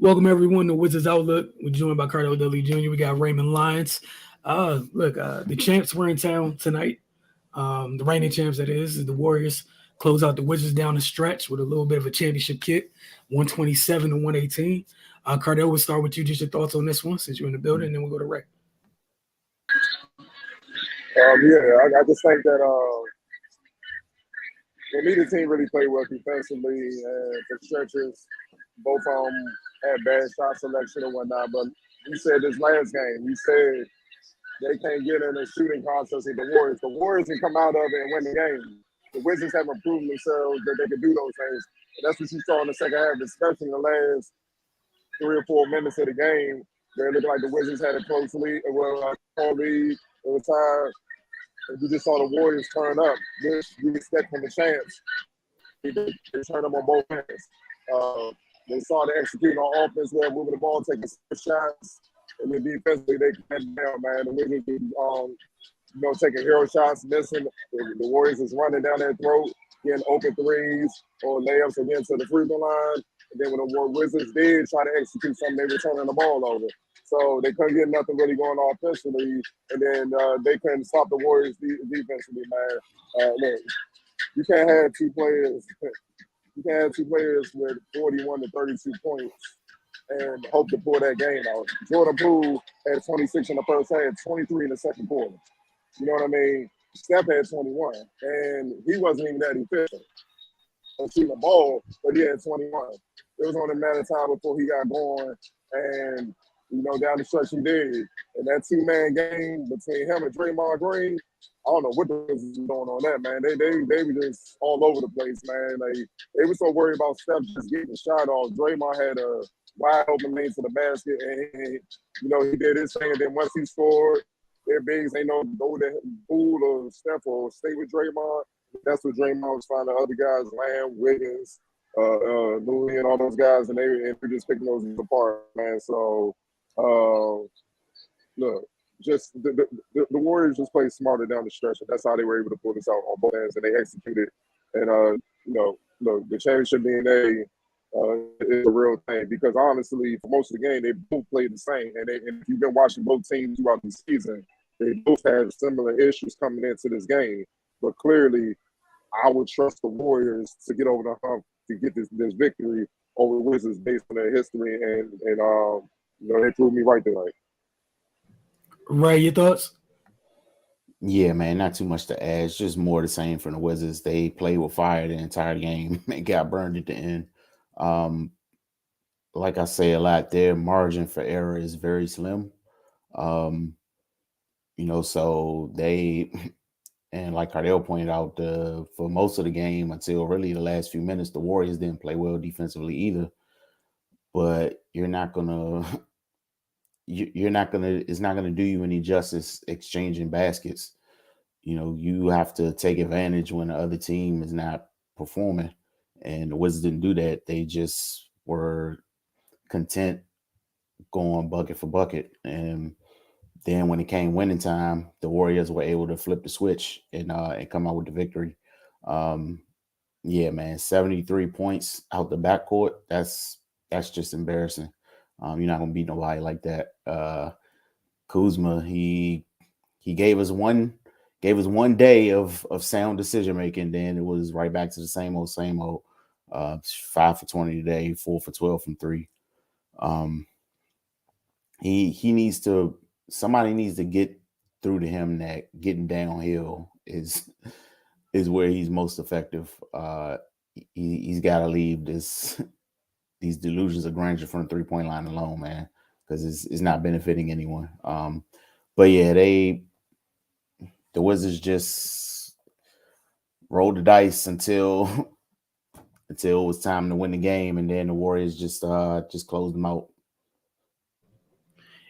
Welcome everyone to Wizards Outlook. We're joined by Cardo Dudley Jr. We got Raymond Lyons. The champs were in town tonight. The reigning champs, that is the Warriors. Close out the Wizards down the stretch with a little bit of a championship kick, 127 to 118. Cardell, we'll start with you. Just your thoughts on this one since you're in the building, and then we'll go to Ray. I just think that for me, the team really played well defensively and for stretches. Both of them had bad shot selection and whatnot. But we said this last game, we said they can't get in a shooting contest with the Warriors. The Warriors can come out of it and win the game. The Wizards haven't proven themselves that they can do those things. And that's what you saw in the second half, especially in the last 3 or 4 minutes of the game. They looked like the Wizards had a close lead, lead over time. And you just saw the Warriors turn up, which you expect from the champs. They turned them on both hands. They saw the execute on offense, where moving the ball, taking shots, and then defensively they came down, man. The Wizards, taking hero shots, missing. The Warriors is running down their throat, getting open threes or layups against the free throw line. And then when the Wizards did try to execute something, they were turning the ball over. So they couldn't get nothing really going offensively, and then they couldn't stop the Warriors defensively, man. Look, you can't have two players. You can't have two players with 41 to 32 points and hope to pull that game out. Jordan Poole had 26 in the first half, 23 in the second quarter. You know what I mean? Steph had 21, and he wasn't even that efficient on shooting the ball, but he had 21. It was only a matter of time before he got going, and down the stretch he did. And that 2-man game between him and Draymond Green, I don't know what was going on there, man. They were just all over the place, man. They were so worried about Steph just getting the shot off. Draymond had a wide open lane to the basket, and he did his thing. And then once he scored, their bigs ain't no go to Poole or Steph or stay with Draymond. That's what Draymond was finding other guys, Lamb, Wiggins, Louis, and all those guys, and they were just picking those apart, man. So. Look, just the Warriors just played smarter down the stretch, and that's how they were able to pull this out on both ends, and they executed. And look, the championship DNA is a real thing because honestly, for most of the game, they both played the same. And if you've been watching both teams throughout the season, they both had similar issues coming into this game. But clearly, I would trust the Warriors to get over the hump to get this victory over the Wizards based on their history and they proved me right tonight. Ray, your thoughts? Yeah, man, not too much to add. It's just more the same from the Wizards. They played with fire the entire game and got burned at the end. Like I say a lot, their margin for error is very slim. So they, and like Cardell pointed out, for most of the game until really the last few minutes, the Warriors didn't play well defensively either. But it's not gonna do you any justice exchanging baskets. You have to take advantage when the other team is not performing, and the Wizards didn't do that. They just were content going bucket for bucket, and then when it came winning time, the Warriors were able to flip the switch and come out with the victory. Yeah, man, 73 points out the backcourt. That's just embarrassing. You're not gonna beat nobody like that. Kuzma, he gave us one day of sound decision making. Then it was right back to the same old. 5 for 20 today, 4 for 12 from 3. Somebody needs to get through to him that getting downhill is where he's most effective. He's got to leave these delusions of grandeur from the 3-point line alone, man, because it's not benefiting anyone. But yeah, the Wizards just rolled the dice until it was time to win the game, and then the Warriors just closed them out.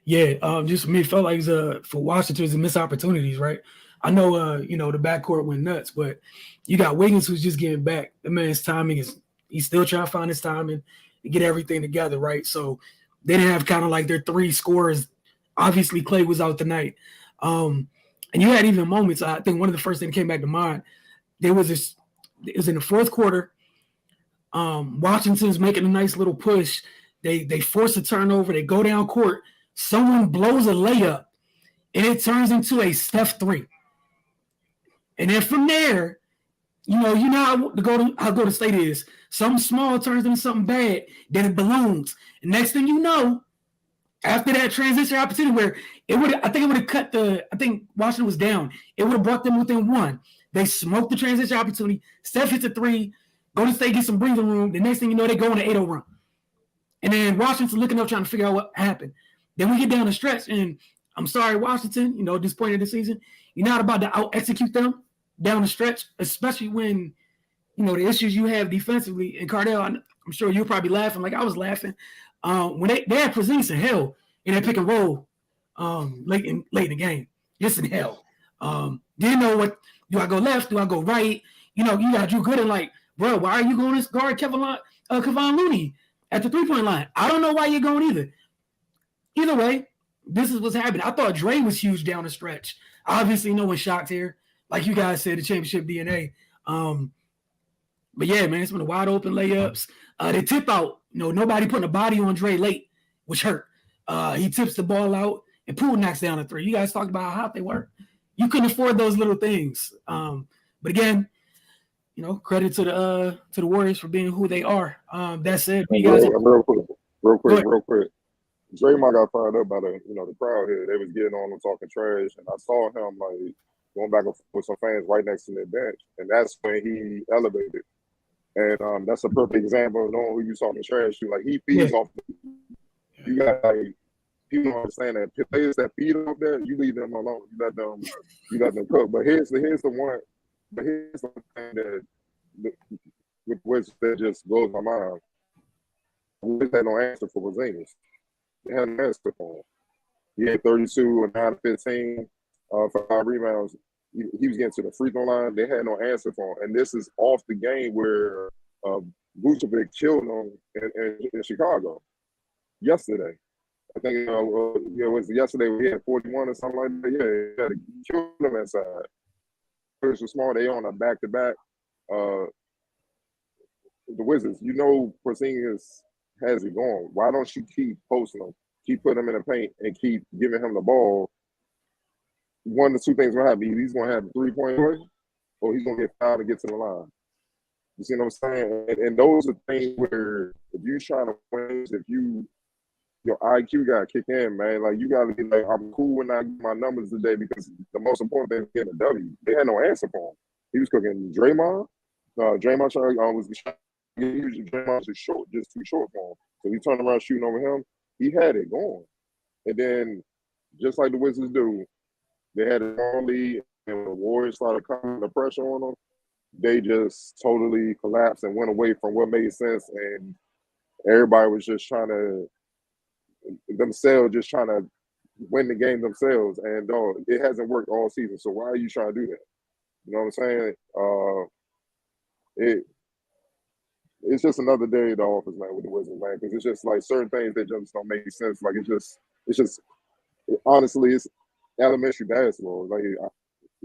Yeah, just me felt like for Washington, it's a missed opportunities, right? I know, the backcourt went nuts, but you got Wiggins who's just getting back. The man's timing he's still trying to find his timing and get everything together, right? So they didn't have kind of like their 3 scorers. Obviously, Clay was out tonight. And you had even moments, I think one of the first things that came back to mind, it was in the fourth quarter. Washington's making a nice little push. They force a turnover. They go down court. Someone blows a layup, and it turns into a Steph 3. And then from there, you know how Golden State is. Something small turns into something bad, then it balloons. And next thing you know, after that transition opportunity where it would have cut I think Washington was down. It would have brought them within 1. They smoked the transition opportunity. Steph hits a 3. Golden State gets some breathing room. The next thing you know, they go on an 8-0 run. And then Washington's looking up trying to figure out what happened. Then we get down the stretch, and I'm sorry, Washington, at this point of the season, you're not about to out-execute them down the stretch, especially when, the issues you have defensively. And Cardell, I'm sure you're probably laughing like I was laughing. When they had Porzingis in hell in that pick and roll late in the game. Just in hell. Didn't know what, do I go left? Do I go right? You got Drew Gooden like, bro, why are you going to guard Kevon Looney at the three-point line? I don't know why you're going either. Either way, this is what's happening. I thought Dre was huge down the stretch. Obviously, no one's shocked here. Like you guys said, the championship DNA. But yeah, man, it's been a wide open layups. The tip out, nobody putting a body on Dre late, which hurt. He tips the ball out, and Poole knocks down a 3. You guys talked about how hot they were. You couldn't afford those little things. But again, credit to the Warriors for being who they are. That said, you guys real quick. Draymond got fired up by the crowd here. They was getting on him talking trash, and I saw him like going back and forth with some fans right next to their bench, and that's when he elevated. And that's a perfect example of knowing who you talking trash to. Like he feeds off. You got people don't understand that players that feed off that, you leave them alone. You let them cook. But here's the thing that with which that just blows my mind. We had no answer for Porzingis. They had an answer for him. He had 32 and 9-15 for 5 rebounds. He was getting to the free throw line. They had no answer for him. And this is off the game where Vucevic killed him in Chicago yesterday. I think it was yesterday when he had 41 or something like that. Yeah, he had to kill him inside. It was small. They on a back-to-back. The Wizards, Porzingis has it going. Why don't you keep posting him, keep putting him in the paint, and keep giving him the ball? One of the two things will happen. He's going to have a 3-point play, or he's going to get fouled and get to the line. You see what I'm saying? And those are things where if you're trying to win, if your IQ got to kick in, man. Like, you got to be like, I'm cool when I get my numbers today because the most important thing is getting a W. They had no answer for him. He was cooking Draymond. Draymond was just too short for him. So he turned around shooting over him. He had it going. And then, just like the Wizards do, they had a long lead, and when the Warriors started coming the pressure on them, they just totally collapsed and went away from what made sense. And everybody was just trying to win the game themselves. And it hasn't worked all season. So why are you trying to do that? You know what I'm saying? It's just another day at the office, man, with the Wizards, man. Because it's just like certain things that just don't make sense. Like honestly, it's elementary basketball. Like you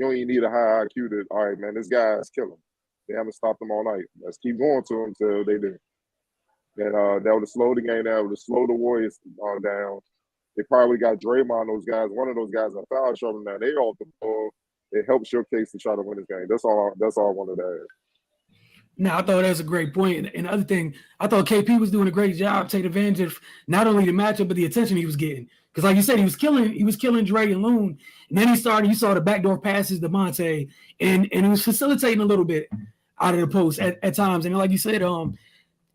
don't even need a high IQ to. All right, man, this guy's killing. They haven't stopped him all night. Let's keep going to him until they do. And that would have slowed the game down. Would have slowed the Warriors down. They probably got Draymond, those guys. One of those guys in foul trouble now. They off the ball. It helps your case to try to win this game. That's all I wanted to add. Now, I thought that was a great point. And the other thing, I thought KP was doing a great job taking advantage of not only the matchup, but the attention he was getting. Because like you said, he was killing Dre and Loon. And then you saw the backdoor passes to Monte, and he was facilitating a little bit out of the post at times. And like you said,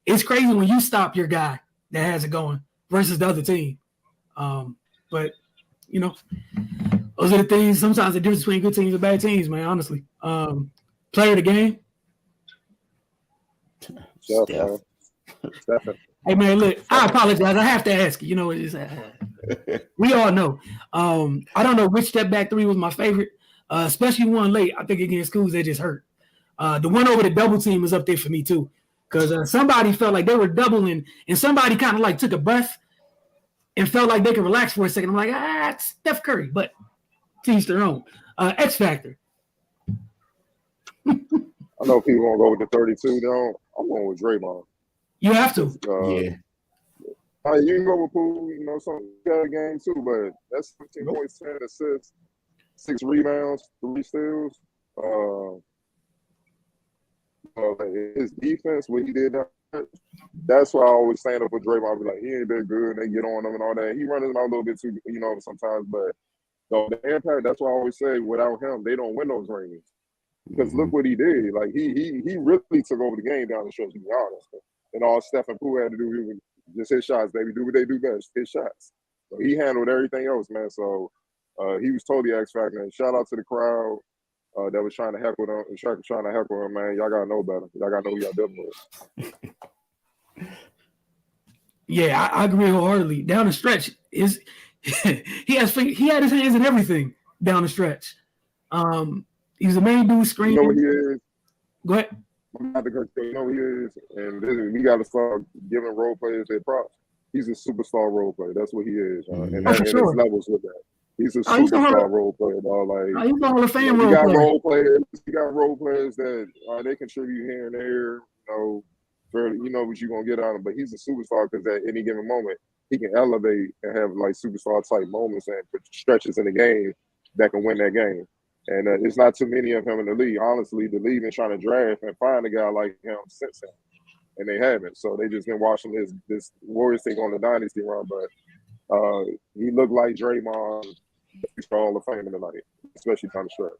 it's crazy when you stop your guy that has it going versus the other team. But, those are the things, sometimes the difference between good teams and bad teams, man, honestly. Player of the game. Steph. Hey, man, look, I apologize. I have to ask you. We all know. I don't know which step back 3 was my favorite, especially one late. I think against schools that just hurt. The one over the double team was up there for me, too, because somebody felt like they were doubling, and somebody kind of like took a breath and felt like they could relax for a second. I'm like, it's Steph Curry, but to each their own. X Factor. I know people won't go with the 32, though. I'm going with Draymond. You have to. You can go with Poole, you know, some got a game too, but that's 17 points, 10 assists, 6 rebounds, 3 steals. His defense, what he did, that's why I always stand up for Draymond. I'll be like, he ain't been good. They get on him and all that. He running out a little bit too, you know, sometimes. But the impact, that's why I always say, without him, they don't win those rings. Because look what he did. Like, he really took over the game down the stretch, to be honest. And all Steph and Poole had to do, he was just hit shots, baby. Do what they do best, hit shots. So he handled everything else, man. So he was totally X factor. And shout out to the crowd that was trying to heckle him, man. Y'all gotta know better. Y'all gotta know who y'all dealing with. Yeah, I agree wholeheartedly. Down the stretch is he had his hands in everything down the stretch. He's the main dude screaming. You know what he is? Go ahead. I'm not the coach. You know who he is, and we got to start giving role players their props. He's a superstar role player. That's what he is, and there's levels with that. He's a superstar role player, dog. Like he's a Hall of Fame role player. role players. You got role players that they contribute here and there. You know, you know what you're gonna get out of him. But he's a superstar because at any given moment he can elevate and have like superstar type moments and put stretches in the game that can win that game. And it's not too many of him in the league. Honestly, the league been trying to draft and find a guy like him since then, and they haven't. So they just been watching this Warriors take on the dynasty run. But he looked like Draymond. He's Hall of Fame tonight, especially down the stretch.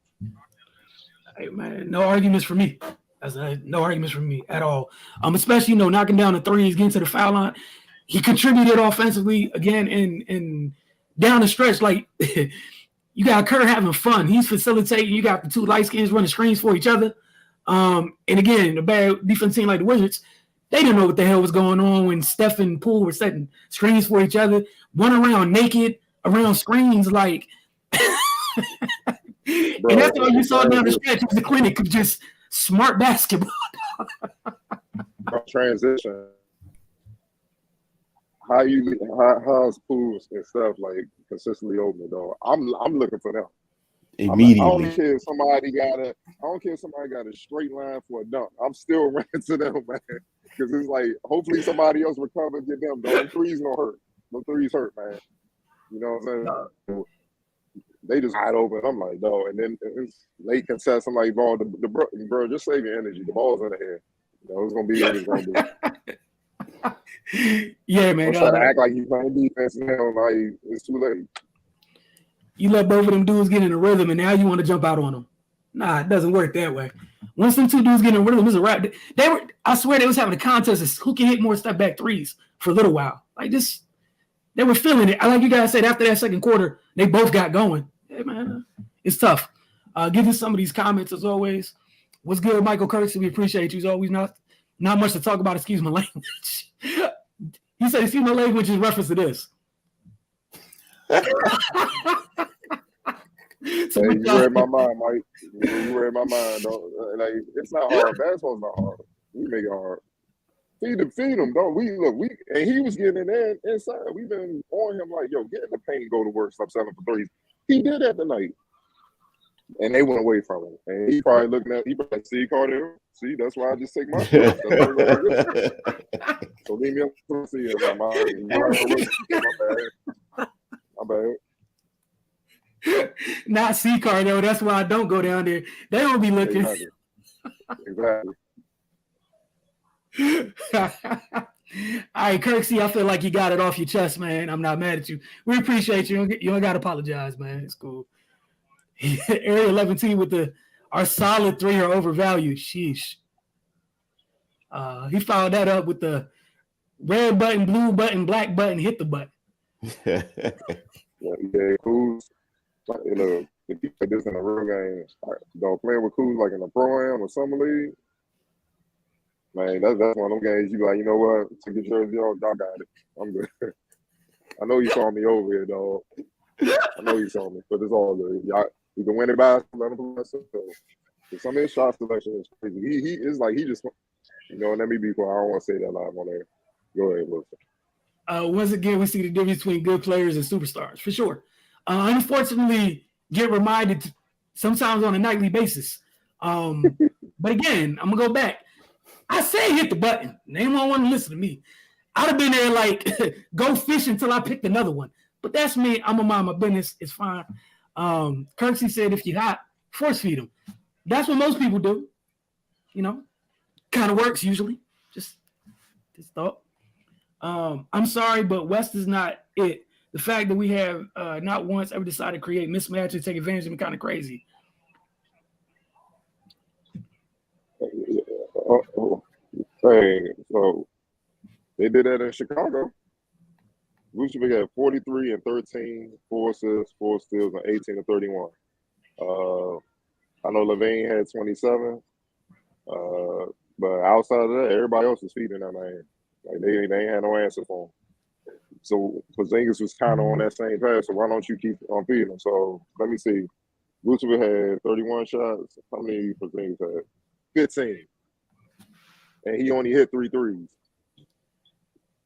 Hey man, no arguments for me. No arguments from me at all. Especially knocking down the threes, getting to the foul line. He contributed offensively again in down the stretch. Like you got Kerr having fun. He's facilitating. You got the two light skins running screens for each other. And again, the bad defense team like the Wizards, they didn't know what the hell was going on when Steph and Poole were setting screens for each other, one around naked around screens like. Bro, and that's all you saw down the stretch. It was a clinic of just smart basketball. Transition. How's Pools and stuff like consistently open though? I'm looking for them immediately. I don't care if somebody got a straight line for a dunk. I'm still running to them, man, because it's like hopefully somebody else recover and get them. Them threes don't hurt. Them threes hurt, man. You know what I'm saying? They just wide open. I'm like, no. And then it's late contest. I'm like, bro, just save your energy. The ball's in the air. You know, it's gonna be what it's gonna be. Yeah, man. Try to act like you playing defense now. Like it's too late. You let both of them dudes get in a rhythm, and now you want to jump out on them. Nah, it doesn't work that way. Once them two dudes get in a rhythm, it's a wrap. I swear they was having a contest of who can hit more step back threes for a little while. Like this, they were feeling it. I like you guys said after that second quarter, they both got going. Hey man, it's tough. Give us some of these comments as always. What's good, Michael Kirksey? We appreciate you as always. Not much to talk about. Excuse my language. He said, "Excuse my language" in reference to this. So you read my mind, Mike. You read my mind. Like it's not hard. Basketball's not hard. We make it hard. Feed him. Don't we look? And he was getting in there inside. We've been on him like, yo, get in the paint, go to work, stop selling for threes. He did that tonight, and they went away from him. And he probably looking at. He probably see Carter. See, that's why I just take my shot. So leave me up to see it. My bad. Not C-Card though. That's why I don't go down there. They don't be looking. Exactly. All right, Kirksey, I feel like you got it off your chest, man. I'm not mad at you. We appreciate you. You don't got to apologize, man. It's cool. Area 11T with our solid 3 are overvalued. Sheesh. He followed that up with the red button, blue button, black button, hit the button. Yeah, Kuz. You know, if you play this in a real game, don't play with Kuz like in a pro-am or summer league. Man, that's one of them games you be like, you know what? To get yours, y'all got it. I'm good. I know you saw me over here, dog. I know you saw me, but it's all good. Y'all, you can win it by 11 points. Some of his shot selection is crazy. He is like he just, you know. And let me be quiet. I don't want to say that live on there. Go ahead, listen. Once again, we see the difference between good players and superstars for sure. Unfortunately, get reminded sometimes on a nightly basis. But again, I'm gonna go back. I say hit the button. They won't want to listen to me. I'd have been there like go fish until I picked another one. But that's me. I'm a mind my business. It's fine. Kirksey said if you hot, force feed them. That's what most people do. You know, kind of works usually. Just thought. I'm sorry, but West is not it. The fact that we have not once ever decided to create mismatches, take advantage of them, kind of crazy. Hey, so they did that in Chicago. Vucevic had 43 and 13, 4 assists, 4 steals, and 18 and 31. I know Levine had 27. But outside of that, everybody else is feeding that man. Like they ain't had no answer for him. So Porzingis was kind of on that same path. So why don't you keep on feeding him? So let me see. Vucevic had 31 shots. How many Porzingis had? 15. And he only hit 3 threes.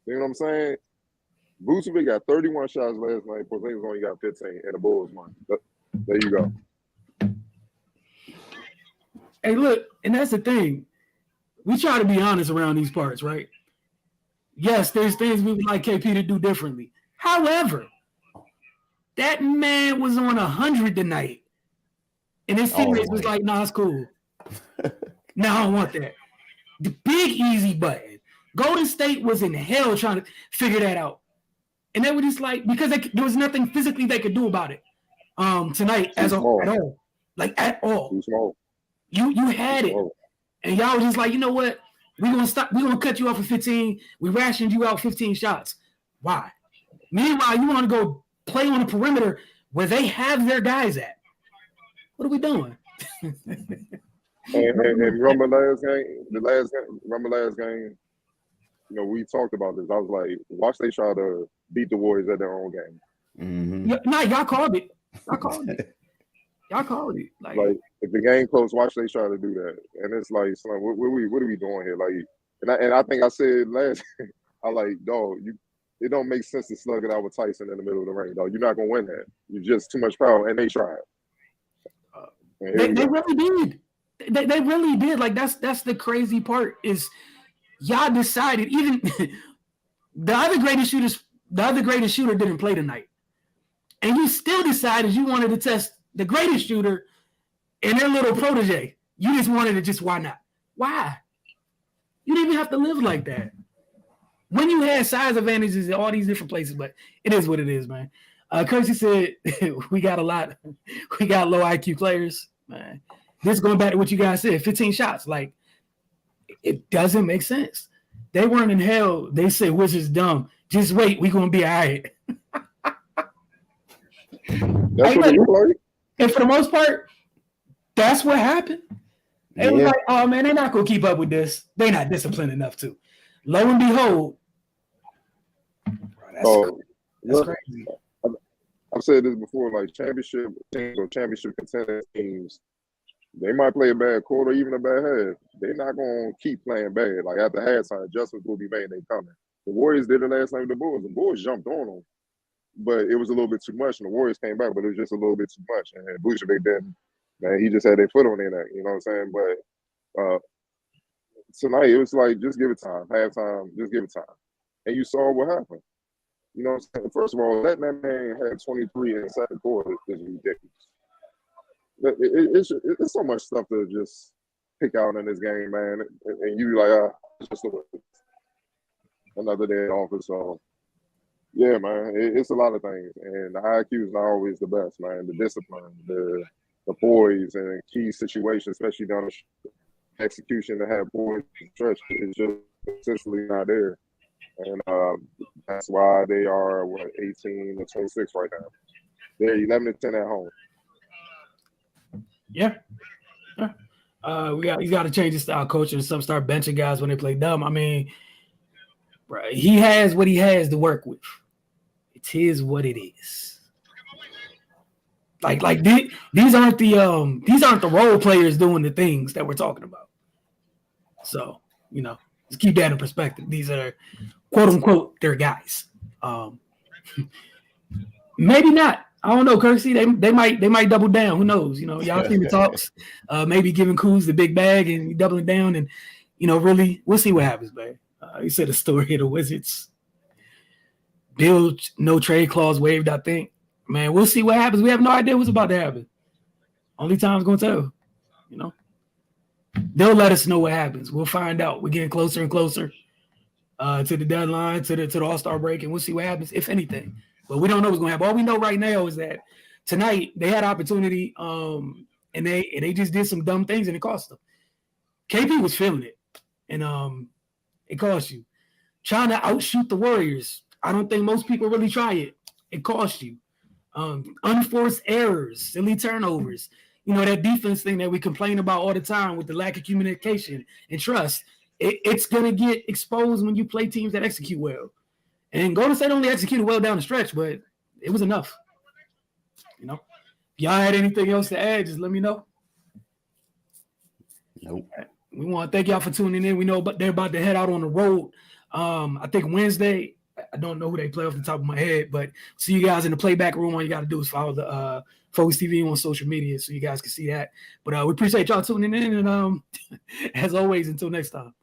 You know what I'm saying? Vucevic got 31 shots last night. Porzingis only got 15 in the Bulls money. There you go. Hey, look, and that's the thing. We try to be honest around these parts, right? Yes, there's things we would like KP to do differently. However, that man was on 100 tonight. And his teammates was like, nah, it's cool. Nah, I don't want that. The big easy button. Golden State was in hell trying to figure that out. And they were just like, because there was nothing physically they could do about it tonight at all. Like, at all. Too small. You had it. And y'all was just like, you know what? We're going to stop. We're going to cut you off for 15. We rationed you out 15 shots. Why? Meanwhile, you want to go play on the perimeter where they have their guys at. What are we doing? and remember last game, you know, we talked about this. I was like, watch they try to beat the Warriors at their own game. Mm-hmm. Nah, y'all called it. Y'all called it. Like if the game close, watch they try to do that. And it's like, son, what are we doing here? Like, and I think I said last, I like, dog, it don't make sense to slug it out with Tyson in the middle of the ring, dog. You're not gonna win that. You're just too much power, and they tried. They really did. They really did. Like that's the crazy part is y'all decided even the other greatest shooter didn't play tonight, and you still decided you wanted to test the greatest shooter and their little protege. You just wanted to why not? Why? You didn't even have to live like that. When you had size advantages in all these different places, but it is what it is, man. Kersey said we got low IQ players, man. This is going back to what you guys said, 15 shots. Like, it doesn't make sense. They weren't in hell. They said Wizards dumb. Just wait, we're going to be all right. That's what it looked like. And for the most part, that's what happened. They was like, oh, man, they're not going to keep up with this. They're not disciplined enough to. Lo and behold. That's crazy. I've said this before, like championship teams or championship contending teams, they might play a bad quarter, even a bad half. They're not going to keep playing bad. Like after halftime, adjustments will be made and they coming. The Warriors did it last night with the Bulls. The Bulls jumped on them, but it was a little bit too much, and the Warriors came back, but it was just a little bit too much. And Vucevic didn't. Man, he just had their foot on their neck, you know what I'm saying? But tonight, it was like, just give it time. Halftime, just give it time. And you saw what happened. You know what I'm saying? First of all, that man had 23 in the second quarter is ridiculous. It's so much stuff to just pick out in this game, man. And you be like, it's just another day in office. So, yeah, man, it's a lot of things. And the IQ is not always the best, man. The discipline, the poise, and key situations, especially down the execution to have poise stretch is just consistently not there. And that's why they are 18 to 26 right now. They're 11 to 10 at home. Yeah. He's got to change his style, coach, and some start benching guys when they play dumb. I mean, bro, he has what he has to work with. It is what it is. Like these aren't the role players doing the things that we're talking about. So, you know, just keep that in perspective. These are quote unquote their guys. Maybe not. I don't know, Kersey. They might double down. Who knows? You know, y'all see the talks. Maybe giving Kuz the big bag and doubling down, and you know, really, we'll see what happens, man. He said the story of the Wizards. Bill, no trade clause waived, I think. Man, we'll see what happens. We have no idea what's about to happen. Only time's going to tell, you know. They'll let us know what happens. We'll find out. We're getting closer and closer to the deadline, to the All-Star break, and we'll see what happens, if anything. But we don't know what's going to happen. All we know right now is that tonight they had opportunity, and they just did some dumb things, and it cost them. KP was feeling it, and it cost you. Trying to outshoot the Warriors, I don't think most people really try it. It cost you. Unforced errors, silly turnovers. You know, that defense thing that we complain about all the time with the lack of communication and trust. It's going to get exposed when you play teams that execute well. And Golden State only executed well down the stretch, but it was enough. You know, if y'all had anything else to add, just let me know. Nope. We want to thank y'all for tuning in. We know they're about to head out on the road. I think Wednesday. I don't know who they play off the top of my head, but see you guys in the playback room. All you got to do is follow the Focus TV on social media so you guys can see that. But we appreciate y'all tuning in. And as always, until next time.